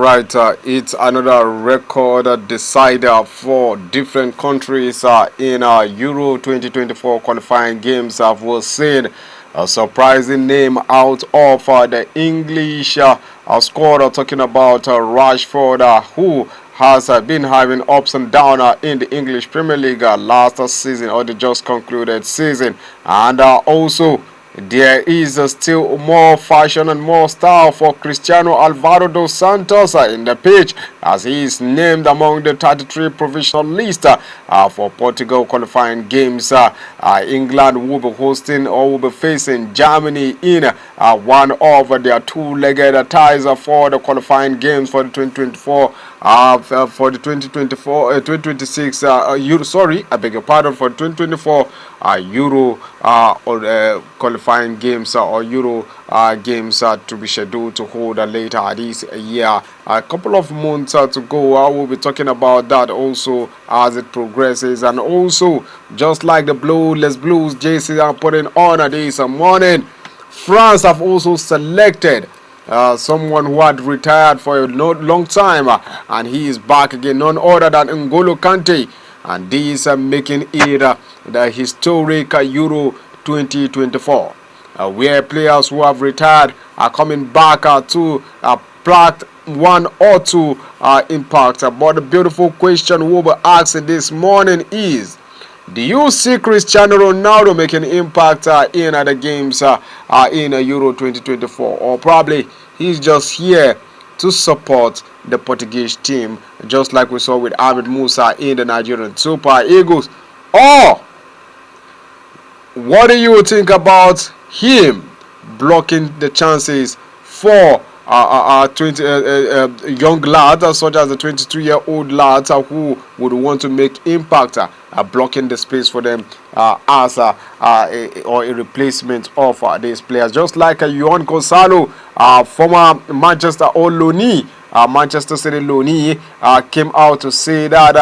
Alright, it's another record decider for different countries in Euro 2024 qualifying games. We've seen a surprising name out of the English squad, talking about Rashford, who has been having ups and downs in the English Premier League last season, or the just concluded season. And also there is still more fashion and more style for Cristiano Alvaro dos Santos in the pitch, as he is named among the 33 provisional list for Portugal qualifying games. England will be hosting or will be facing Germany in one of their two-legged ties for the qualifying games for the 2024 for the 2026 Euro. Sorry, I beg your pardon, for 2024 Euro qualifying games or Euro games to be scheduled to hold later this year. A couple of months to go. I will be talking about that also as it progresses, and also just like the Blues JC are putting on this morning, France have also selected someone who had retired for a long time, and he is back again, none other than N'Golo Kante, and this making it the historic Euro 2024, where players who have retired are coming back to plot one or two impact. But the beautiful question we'll be asking this morning is, do you see Cristiano Ronaldo making impact in the games in Euro 2024, or probably he's just here to support the Portuguese team, just like we saw with Ahmed Musa in the Nigerian Super Eagles? Or what do you think about him blocking the chances for 20 young lads, such as the 22-year-old lads who would want to make impact, blocking the space for them as a replacement of these players, just like Juan Gonzalo, former Manchester Manchester City loanee, came out to say that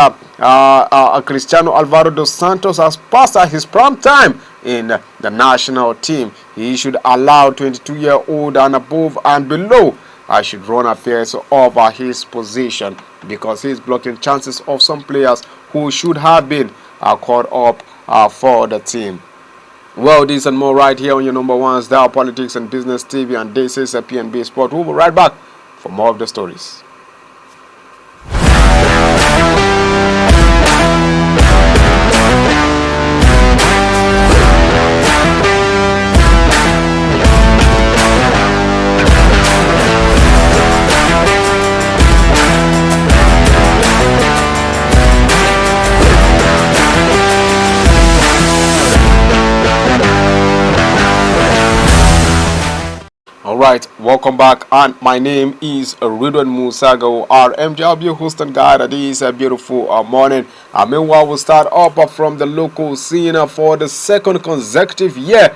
Cristiano Alvaro dos Santos has passed his prime time in the national team. He should allow 22-year-old and above and below should run affairs over his position, because he's blocking chances of some players who should have been caught up for the team. Well, this and more right here on your number one style, Politics and Business TV, and this is a PNB Sport. We'll be right back for more of the stories. Alright, welcome back, and my name is Ridwan Musago, RMJW host and guide of this beautiful morning. Meanwhile, we'll start up from the local scene for the second consecutive year.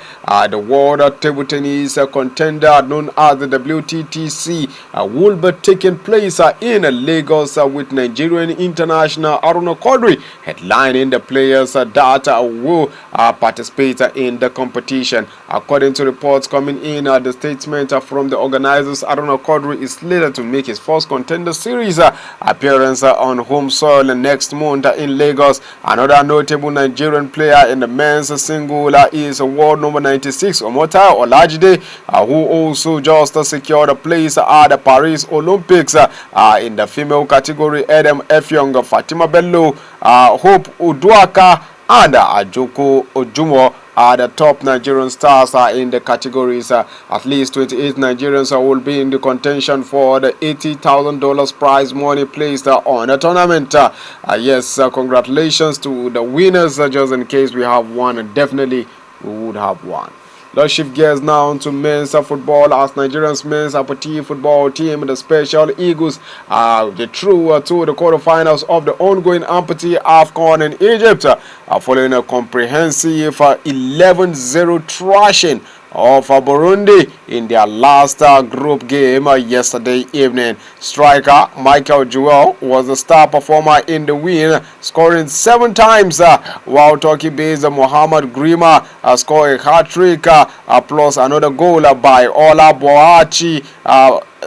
The World Table Tennis contender known as the WTTC will be taking place in Lagos with Nigerian international Aruna Quadri headlining the players that will participate in the competition. According to reports coming in, the statement from the organizers, Aruna Quadri is slated to make his first contender series appearance on home soil next month in Lagos. Another notable Nigerian player in the men's single is world number 96 Omotayo Olajide, who also just secured a place at the Paris Olympics. In the female category, Adam Efyong, Fatima Bello, Hope Uduaka, and Ajoko Ojumo are the top Nigerian stars in the categories. At least 28 Nigerians will be in the contention for the $80,000 prize money placed on the tournament. Yes, congratulations to the winners. Just in case we have one, and definitely we would have one. Let's shift gears now into men's football, as Nigeria's men's apathy football team, the Special Eagles, they through to the quarterfinals of the ongoing apathy AFCON in Egypt, following a comprehensive 11-0 thrashing of Burundi in their last group game yesterday evening. Striker Michael Jewell was the star performer in the win, scoring 7 times, while Turkey-based Mohamed Grima scored a hat-trick plus another goal by Ola Boachi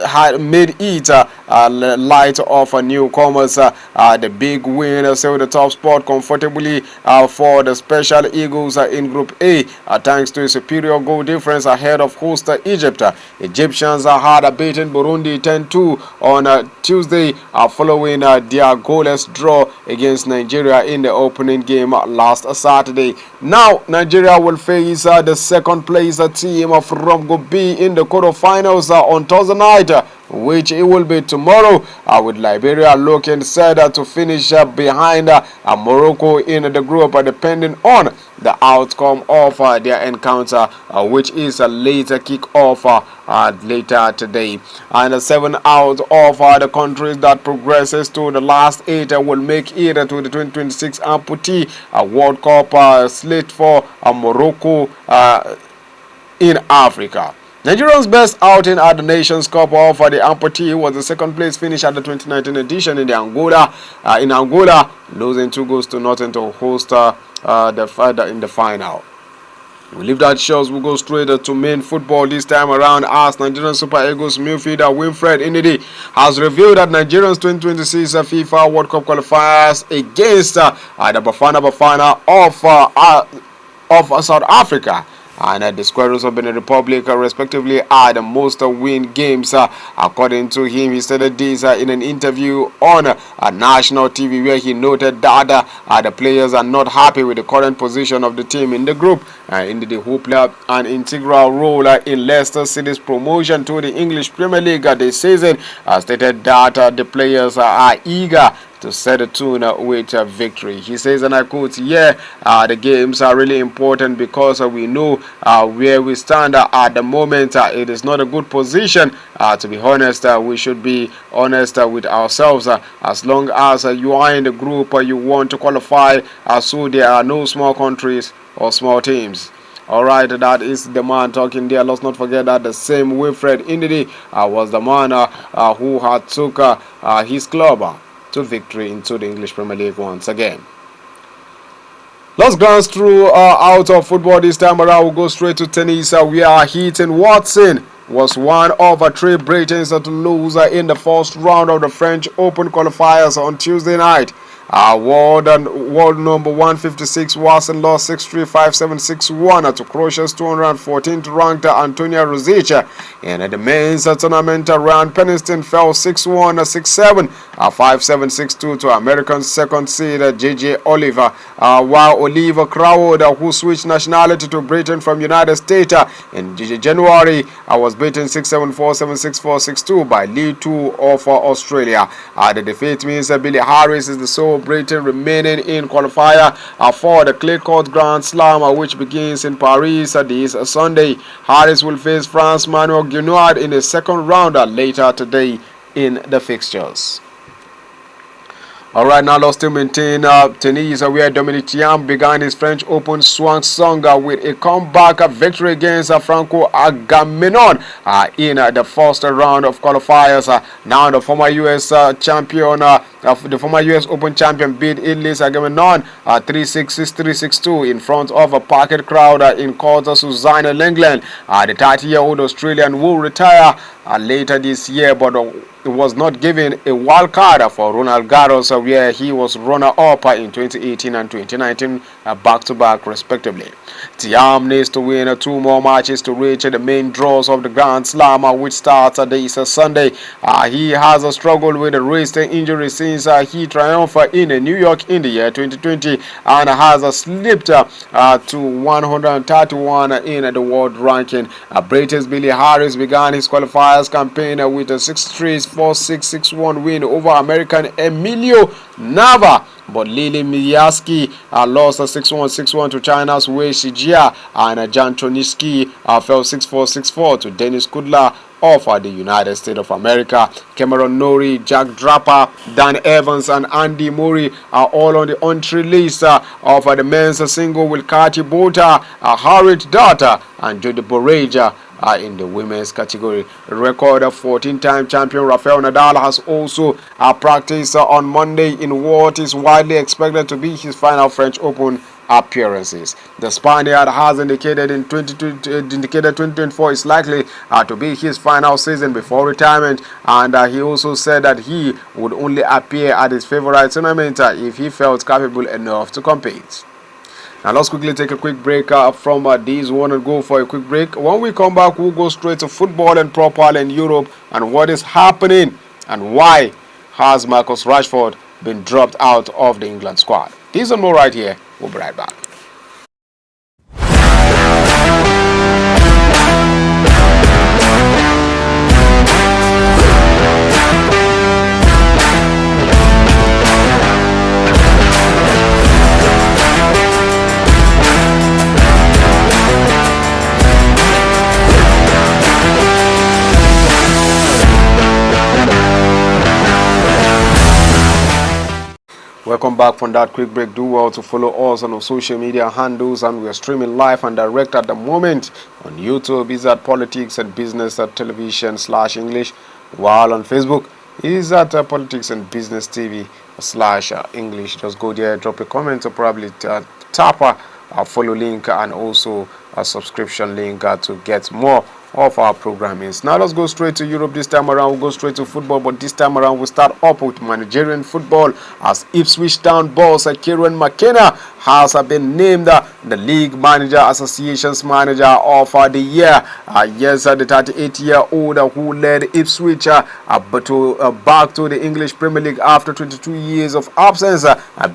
had made it light of newcomers. The big win sealed the top spot comfortably for the Special Eagles in Group A, thanks to a superior goal difference ahead of host Egypt. Egyptians had beaten Burundi 10-2 on Tuesday following their goalless draw against Nigeria in the opening game last Saturday. Now Nigeria will face the second place team from Group B in the quarterfinals on Thursday night, which it will be tomorrow, with Liberia looking set to finish behind Morocco in the group, depending on the outcome of their encounter, which is a later kick-off later today. And 7 out of the countries that progresses to the last 8 will make it to the 2026 Amputee World Cup slate for Morocco in Africa. Nigeria's best outing at the Nations Cup of the Amputee was the second place finish at the 2019 edition in Angola, losing 2-0 to host in the final. We leave that shows. We go straight to main football this time around, as Nigerian Super Eagles midfielder Wilfred Ndidi has revealed that Nigerians 2026 FIFA World Cup qualifiers against the Bafana of South Africa and the Squirrels of Benin Republic respectively are the most win games. According to him, he said this in an interview on national TV, where he noted that the players are not happy with the current position of the team in the group. Indeed, who played an integral role in Leicester City's promotion to the English Premier League this season, stated that the players are eager to set a tune with victory. He says, and I quote, the games are really important because we know where we stand at the moment. It is not a good position. To be honest, we should be honest with ourselves. As long as you are in the group, you want to qualify. So there are no small countries or small teams. Alright, that is the man talking there. Let's not forget that the same Wilfred Ndidi was the man who had took his club to victory into the English Premier League once again. Let's glance through out of football this time around. We'll go straight to tennis. We are hitting Watson was one of 3 Britons to lose in the first round of the French Open qualifiers on Tuesday night. World number 156 Watson lost 6-3, 5-7, 6-1 to Croatia's 214th ranked Antonia Ruzic. In the men's tournament round, Pennington fell 6-1, 6-7, 5-7, 6-2 to American second seed JJ Oliver, while Oliver Crowd, who switched nationality to Britain from United States in January, was beaten 6-7, 4-7, 6-4, 6-2 by Lee 2 of Australia. The defeat means Billy Harris is the sole Britain remaining in qualifier for the clay court Grand Slam, which begins in Paris this Sunday. Harris will face France Manuel Guinard in the second round later today in the fixtures. Alright, now let's still maintain tennis, where Dominic Thiem began his French Open swan song with a comeback victory against Franco Agamenon in the first round of qualifiers. Now the former U.S. champion, the former U.S. Open champion beat Italy's Agamenon 3-6, 6-3, 6-2 in front of a packed crowd in court Susanna Lenglen. The 30-year-old Australian will retire later this year, but it was not given a wild card for Ronald Garros, where he was runner-up in 2018 and 2019 back-to-back respectively. Thiem needs to win 2 more matches to reach the main draws of the Grand Slam, which starts this Sunday. He has struggled with a wrist injury since he triumphed in New York in the year 2020 and has slipped to 131 in the world ranking. Britain's Billy Harris began his qualifiers campaign with a 6-3, 4-6, 6-1 win over American Emilio Nava, but Lili Miyaski lost 6-1, 6-1 to China's Wei Shijia, and Jan Troniski fell 6-4, 6-4 to Dennis Kudla of the United States of America. Cameron Norrie, Jack Draper, Dan Evans, and Andy Murray are all on the entry list of the men's single, with Kati Bota, Harriet Data, and Jody Boreja in the women's category. Record 14-time champion Rafael Nadal has also practiced on Monday in what is widely expected to be his final French Open appearances. The Spaniard has indicated 2024 is likely to be his final season before retirement, and he also said that he would only appear at his favorite tournament if he felt capable enough to compete. Now let's quickly take a quick break from this one and go for a quick break. When we come back, we'll go straight to football and proper in Europe and what is happening and why has Marcus Rashford been dropped out of the England squad. This and more right here. We'll be right back. Welcome back from that quick break. Do well to follow us on our social media handles, and we are streaming live and direct at the moment on YouTube is at Politics and Business Television/English, while on Facebook is at Politics and Business TV/English. Just go there, drop a comment, or probably tap a follow link and also a subscription link to get more of our programmings. Now let's go straight to Europe. This time around we'll go straight to football, but this time around we'll start up with Nigerian football as Ipswich Town boss Kieran McKenna has been named the League Manager Association's Manager of the Year. Yes, the 38-year-old who led Ipswich back to the English Premier League after 22 years of absence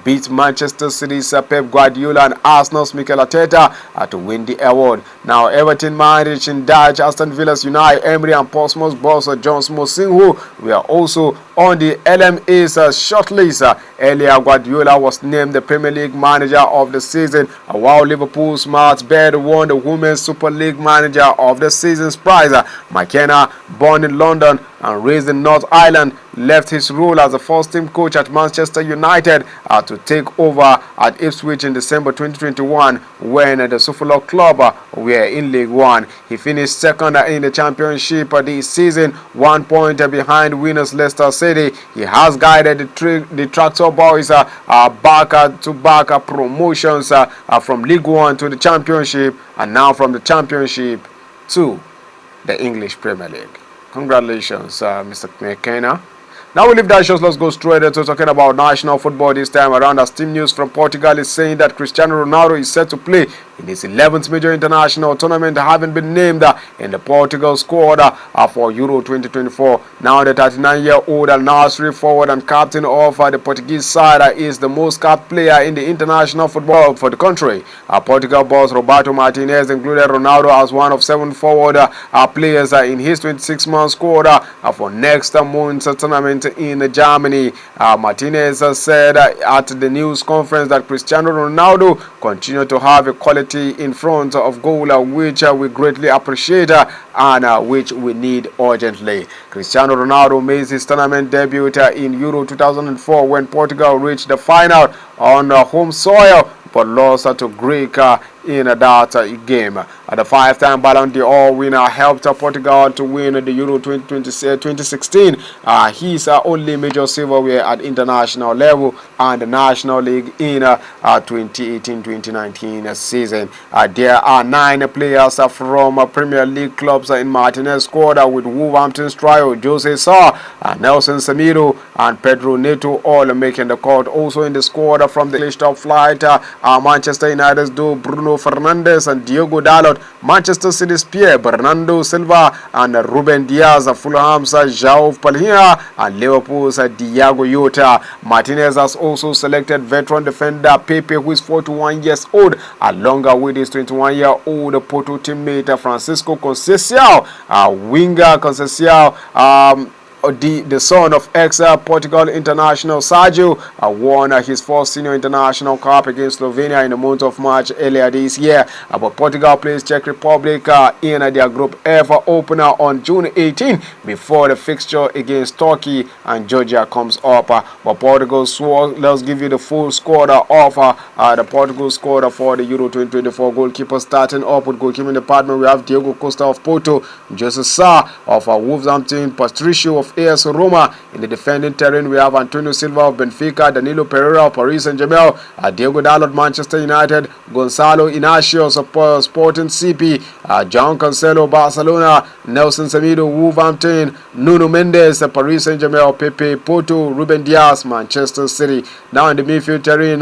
beat Manchester City's Pep Guardiola and Arsenal's Mikel Arteta to win the award. Now Everton managed in Dutch Aston Villa's Unai Emery and Portsmouth's boss John Smosinho were also on the LMA's shortlist. Earlier, Guardiola was named the Premier League Manager of the season, while Liverpool's Matt Baird won the Women's Super League Manager of the season's prize. McKenna, born in London and raised in North Ireland, left his role as a first-team coach at Manchester United to take over at Ipswich in December 2021 when the Suffolk club were in League One. He finished second in the Championship this season, 1 point behind winners Leicester City. He has guided the Tractor Boys back-to-back promotions from League One to the Championship, and now from the Championship to the English Premier League. Congratulations, Mr. McKenna. Now we leave that shows. Let's go straight into talking about national football this time around, as team news from Portugal is saying that Cristiano Ronaldo is set to play in his 11th major international tournament, having been named in the Portugal squad for Euro 2024. Now the 39-year-old Al-Nassr forward and captain of the Portuguese side is the most capped player in the international football for the country. Portugal boss Roberto Martinez included Ronaldo as one of 7 forward players in his 26-man squad for next month's tournament in Germany. Martinez said at the news conference that Cristiano Ronaldo continued to have a quality in front of goal which we greatly appreciate and which we need urgently. Cristiano Ronaldo made his tournament debut in Euro 2004 when Portugal reached the final on home soil but lost to Greek in that game. The 5-time Ballon d'Or winner helped Portugal to win the Euro 2016. His only major silverware at international level and the National League in 2018-2019 season. There are 9 players from Premier League clubs in Martinez's squad, with Wolverhampton's trio Jose Sa, Nelson Semedo and Pedro Neto all making the cut. Also in the squad from the English top flight, Manchester United's Bruno Fernandes and Diogo Dalot, Manchester City's Pierre Bernardo Silva and Ruben Diaz, Fulham's João Palhinha and Liverpool's Diego Jota. Martinez has also selected veteran defender Pepe, who is 41 years old, along with his 21-year-old Porto teammate Francisco Conceição. Winger Conceição, the son of ex-Portugal international Sergio, won his first senior international cap against Slovenia in the month of March earlier this year. But Portugal plays Czech Republic in their Group F opener on June 18 before the fixture against Turkey and Georgia comes up. But Portugal swore, let's give you the full squad of the Portugal squad for the Euro 2024. Goalkeeper starting up with goalkeeping department, we have Diego Costa of Porto, Jose Sa of Wolverhampton, Patricio of of AS Roma. In the defending terrain, we have Antonio Silva of Benfica, Danilo Pereira of Paris Saint-Germain, Diego Dalot of Manchester United, Gonzalo Inacio of Sporting CP, John Cancelo Barcelona, Nelson Semedo Wolverhampton, Nuno Mendes Paris Saint-Germain, Pepe Porto, Ruben Dias Manchester City. Now in the midfield terrain,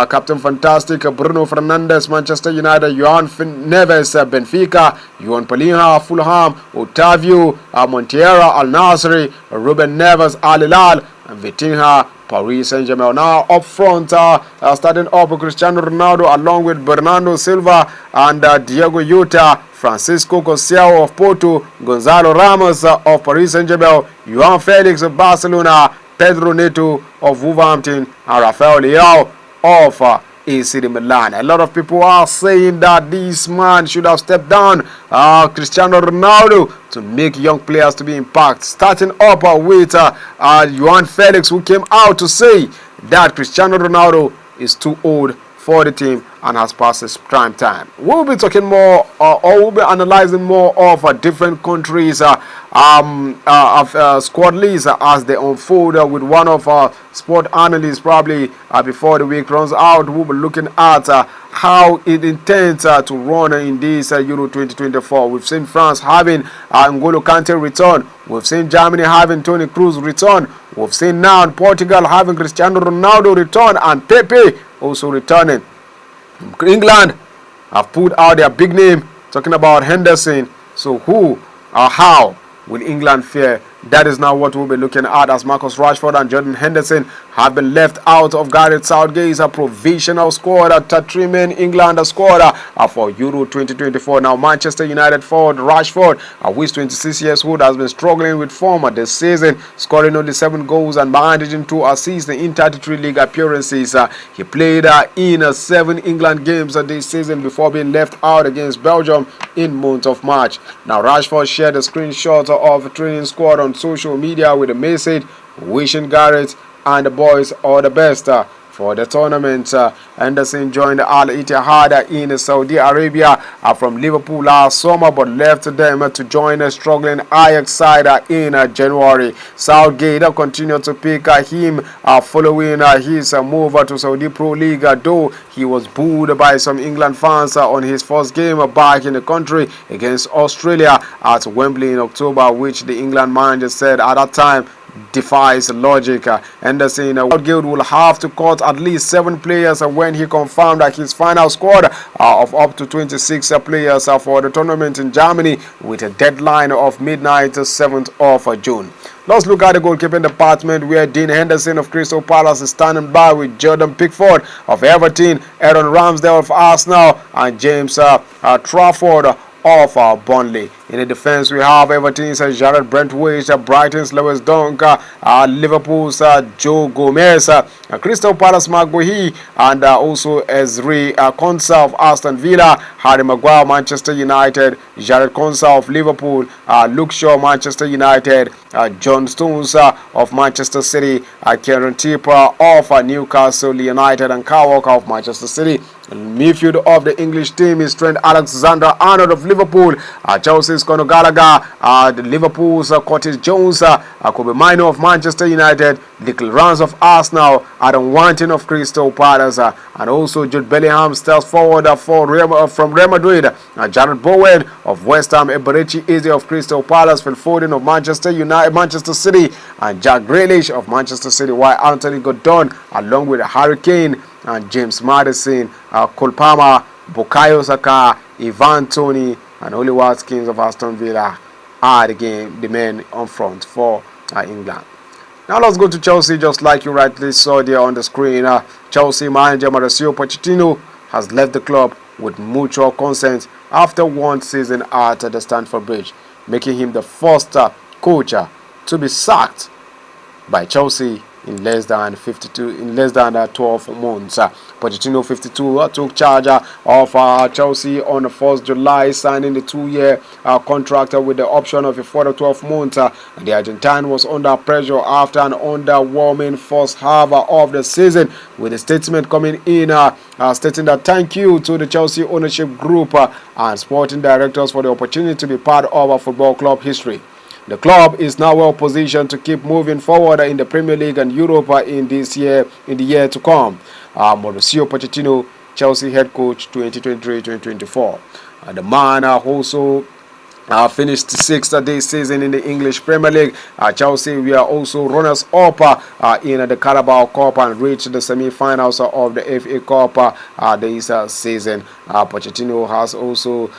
Captain Fantastic Bruno Fernandes Manchester United, Johan Neves Benfica, Juan Palinha Fulham, Otavio Monteiro Al Nassr, Ruben Neves Al Hilal, and Vitinha Paris Saint-Germain. Now up front, starting up with Cristiano Ronaldo along with Bernardo Silva and Diego Jota, Francisco Cossiao of Porto, Gonzalo Ramos of Paris Saint-Germain, João Felix of Barcelona, Pedro Neto of Wolverhampton, and Rafael Leao of AC Milan. A lot of people are saying that this man should have stepped down, Cristiano Ronaldo, to make young players to be impacted. Starting up with João Felix, who came out to say that Cristiano Ronaldo is too old for the team and has passed his prime time. We'll be talking more, or we'll be analyzing more of different countries' squad lists as they unfold with one of our sport analysts probably before the week runs out. We'll be looking at how it intends to run in this Euro 2024. We've seen France having N'Golo Kante return. We've seen Germany having Toni Kroos return. We've seen now Portugal having Cristiano Ronaldo return and Pepe also returning. England have put out their big name, talking about Henderson. So who or how will England fare? That is now what we'll be looking at, as Marcus Rashford and Jordan Henderson have been left out of Gareth Southgate's provisional squad at 3-man England squad for Euro 2024. Now Manchester United forward Rashford, who is 26 years old, has been struggling with form this season, scoring only 7 goals and managing 2 assists in 33 league appearances. He played in 7 England games this season before being left out against Belgium in month of March. Now Rashford shared a screenshot of the training squad on social media with a message wishing Gareth and the boys all the best for the tournament. Henderson joined Al-Ettifaq in Saudi Arabia from Liverpool last summer, but left them to join a struggling Ajax side in January. Southgate continued to pick him following his move to Saudi Pro League, though he was booed by some England fans on his first game back in the country against Australia at Wembley in October, which the England manager said at that time defies logic. Henderson Southgate will have to cut at least 7 players when he confirmed that his final squad of up to 26 players for the tournament in Germany, with a deadline of midnight 7th of June. Let's look at the goalkeeping department, where Dean Henderson of Crystal Palace is standing by with Jordan Pickford of Everton, Aaron Ramsdale of Arsenal, and James Trafford of Burnley. In the defense, we have Everton's Jared Brentwaite, Brighton's Lewis Dunk, Liverpool's Joe Gomez, Crystal Palace Mark Guehi, and also Ezri Konsa of Aston Villa, Harry Maguire Manchester United, Jared Konsa of Liverpool, Luke Shaw Manchester United, John Stones of Manchester City, Kieran Trippier of Newcastle United, and Kyle Walker of Manchester City. In midfield of the English team is Trent Alexander-Arnold of Liverpool, Chelsea's Conor Gallagher, Liverpool's Curtis Jones, Kobe Mainoo of Manchester United, Declan Rice of Arsenal, Adam Wanton of Crystal Palace, and also Jude Bellingham starts forward from Real Madrid, Jared Bowen of West Ham, Eberechi Eze of Crystal Palace, Phil Foden of Manchester City, and Jack Grealish of Manchester City, while Anthony Gordon along with Harry Kane and James Maddison, Cole Palmer, Bukayo Saka, Ivan Toney, and Oli Watkins of Aston Villa are the men on front for England. Now let's go to Chelsea. Just like you rightly saw there on the screen, Chelsea manager Mauricio Pochettino has left the club with mutual consent after one season at the Stamford Bridge, making him the first coach to be sacked by Chelsea in less than 12 months. Pochettino, 52, took charge of Chelsea on the 1st July, signing the 2-year contract with the option of a further 12 months. The Argentine was under pressure after an underwhelming first half of the season, with a statement coming in stating that thank you to the Chelsea ownership group and sporting directors for the opportunity to be part of a football club history. The club is now well positioned to keep moving forward in the Premier League and Europe in the year to come. Mauricio Pochettino, Chelsea head coach 2023-2024. The man also finished sixth this season in the English Premier League. Chelsea were also runners up in the Carabao Cup and reached the semi-finals of the FA Cup this season. Pochettino has also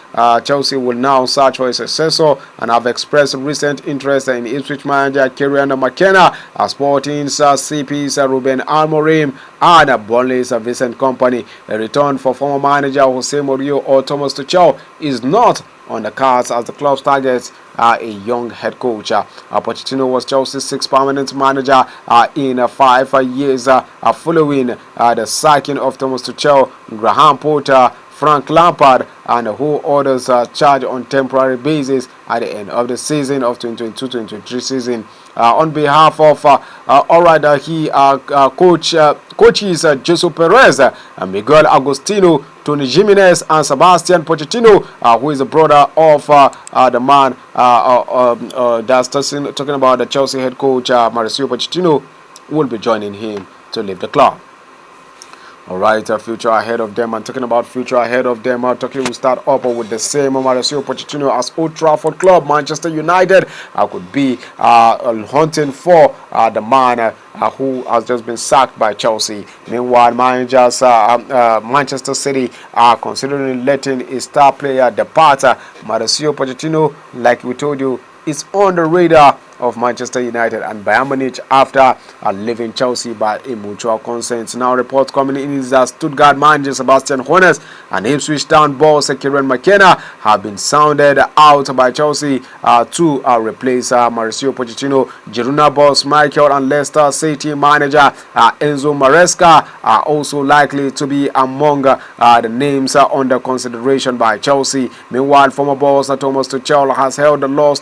Chelsea will now search for a successor and have expressed recent interest in Ipswich manager Kieran McKenna, Sporting's CP's Ruben Amorim, and Burnley's Vincent Kompany. A return for former manager Jose Mourinho or Thomas Tuchel is not on the cards as the club targets a young head coach. Pochettino was Chelsea's sixth permanent manager in 5 years following the sacking of Thomas Tuchel, Graham Potter, Frank Lampard, and who others charged on temporary basis at the end of the season of 2022-2023 season. On behalf of coaches Jesus Perez, Miguel Agostino, Tony Jimenez, and Sebastian Pochettino, who is the brother of the man that's talking about the Chelsea head coach Mauricio Pochettino, will be joining him to leave the club. Alright, future ahead of them. And talking about future ahead of them, we'll start up with the same Mauricio Pochettino as Old Trafford club. Manchester United could be hunting for the man who has just been sacked by Chelsea. Meanwhile, managers Manchester City are considering letting a star player depart. Mauricio Pochettino, like we told you, is on the radar of Manchester United and Bayern Munich after leaving Chelsea by a mutual consent. Now reports coming in is that Stuttgart manager Sebastian Hoeneß and Ipswich Town boss Kieran McKenna have been sounded out by Chelsea to replace Mauricio Pochettino. Girona boss Michael and Leicester City manager Enzo Maresca are also likely to be among the names under consideration by Chelsea. Meanwhile, former boss Thomas Tuchel has held the loose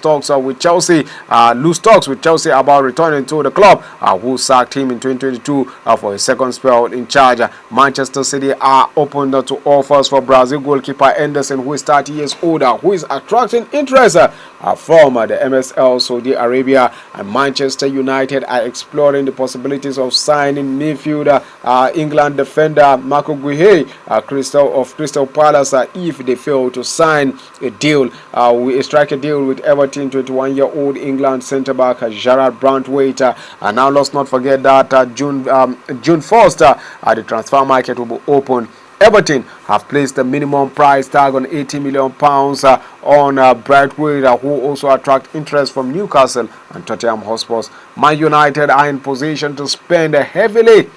talks with Chelsea about returning to the club, who sacked him in 2022 for his second spell in charge. Manchester City are open to offers for Brazil goalkeeper Henderson, who is 30 years older, who is attracting interest from the MSL Saudi Arabia, and Manchester United are exploring the possibilities of signing midfielder England defender Marco Guehi of Crystal Palace if they fail to sign a deal strike a deal with Everton 21-year-old England centre-back Gerard Brantwaite. And now let's not forget that June 1st the transfer market will be open. Everton have placed a minimum price tag on £80 million on Brantwaite, who also attract interest from Newcastle and Tottenham Hotspur. Man United are in position to spend heavily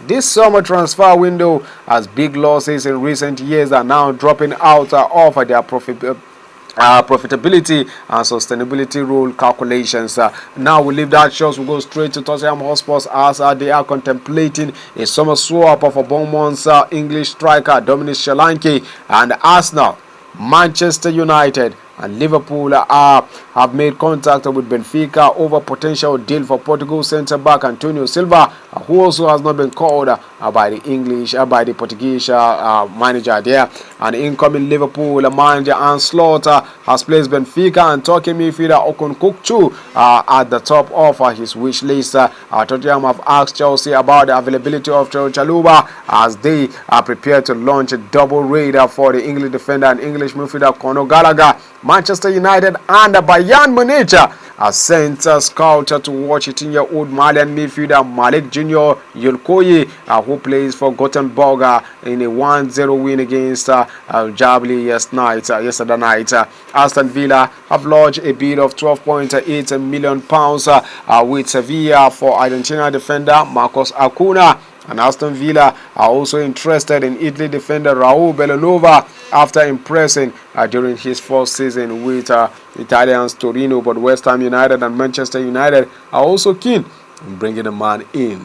this summer transfer window, as big losses in recent years are now dropping out of their profitability and sustainability rule calculations. Now we leave that shows, we go straight to Tottenham Hotspur as they are contemplating a summer swap of a Bournemouth's English striker Dominic Solanke, and Arsenal, Manchester United and Liverpool have made contact with Benfica over potential deal for Portugal centre-back Antonio Silva, who also has not been called by the Portuguese manager there. And incoming Liverpool manager Anslot has placed Benfica and Turkey midfielder Okun Kukcu at the top of his wish list. Tottenham have asked Chelsea about the availability of Chaluba as they are prepared to launch a double raid for the English defender and English midfielder Conor Gallagher. Manchester United and Bayern Munich has sent a scout to watch 18-year-old Malian midfielder Malik Junior Yulkoyi, who plays for Gothenburg in a 1-0 win against Jabli yesterday night. Aston Villa have lodged a bid of £12.8 million with Sevilla for Argentina defender Marcos Acuna. And Aston Villa are also interested in Italy defender Raul Bellanova after impressing during his first season with Italians Torino. But West Ham United and Manchester United are also keen in bringing the man in.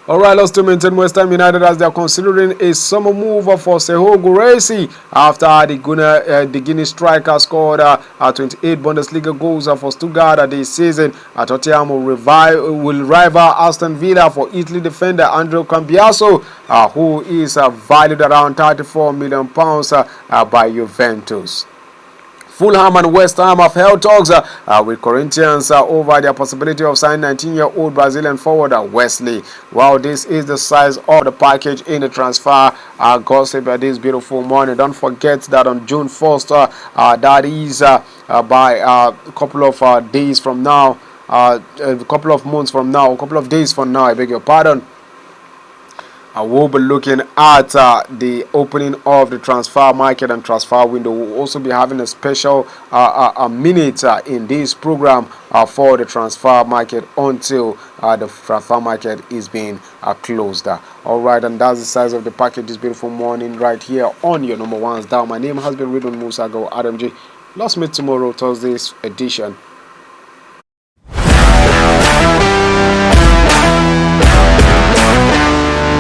Alright, let's maintain West Ham United as they are considering a summer move for Seho Guresi after the Guinea striker scored 28 Bundesliga goals for Stuttgart this season. Tottenham will rival Aston Villa for Italy defender Andrea Cambiaso, who is valued around £34 million by Juventus. Fulham and West Ham have held talks with Corinthians over their possibility of signing 19-year-old Brazilian forward Wesley. Well, this is the size of the package in the transfer gossip this beautiful morning. Don't forget that on June 1st, that is by a couple of days from now, a couple of months from now, a couple of days from now, I beg your pardon, we'll be looking at the opening of the transfer market and transfer window. We'll also be having a special a minute in this program for the transfer market until the transfer market is being closed. Alright, and that's the size of the package this beautiful morning right here on your number one's dial. My name has been Ridwan Musa Go Adam J. Let's meet tomorrow, Thursday's edition